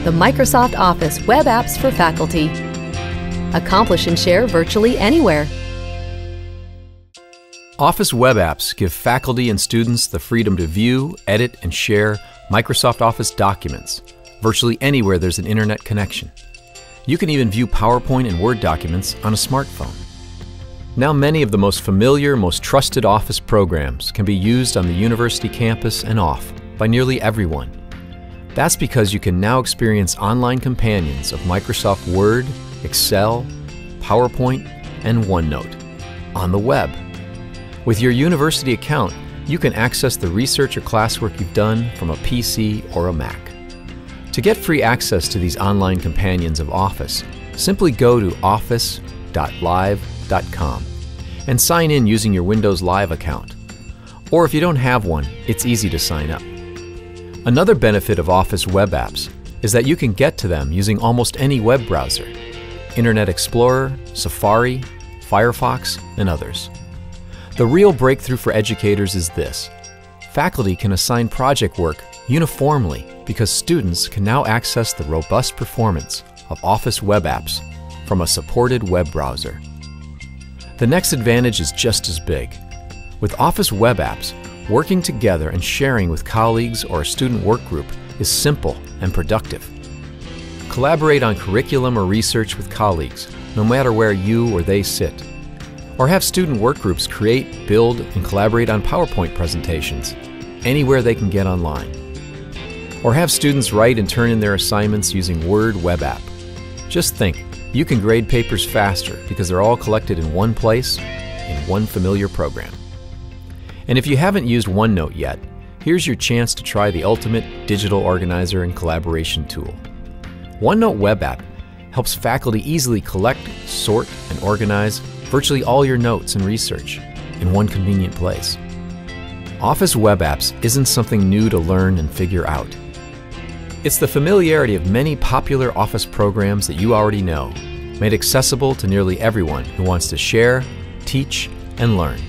the Microsoft Office web apps for faculty. Accomplish and share virtually anywhere. Office web apps give faculty and students the freedom to view, edit, and share Microsoft Office documents virtually anywhere there's an internet connection. You can even view PowerPoint and Word documents on a smartphone. Now many of the most familiar, most trusted Office programs can be used on the university campus and off by nearly everyone. That's because you can now experience online companions of Microsoft Word, Excel, PowerPoint, and OneNote on the web. With your university account, you can access the research or classwork you've done from a PC or a Mac. To get free access to these online companions of Office, simply go to office.live.com and sign in using your Windows Live account. Or if you don't have one, it's easy to sign up. Another benefit of Office web apps is that you can get to them using almost any web browser: Internet Explorer, Safari, Firefox, and others. The real breakthrough for educators is this: faculty can assign project work uniformly because students can now access the robust performance of Office web apps from a supported web browser. The next advantage is just as big. With Office web apps, working together and sharing with colleagues or a student work group is simple and productive. Collaborate on curriculum or research with colleagues, no matter where you or they sit. Or have student work groups create, build, and collaborate on PowerPoint presentations anywhere they can get online. Or have students write and turn in their assignments using Word web app. Just think, you can grade papers faster because they're all collected in one place, in one familiar program. And if you haven't used OneNote yet, here's your chance to try the ultimate digital organizer and collaboration tool. OneNote web app helps faculty easily collect, sort, and organize virtually all your notes and research in one convenient place. Office web apps isn't something new to learn and figure out. It's the familiarity of many popular Office programs that you already know, made accessible to nearly everyone who wants to share, teach, and learn.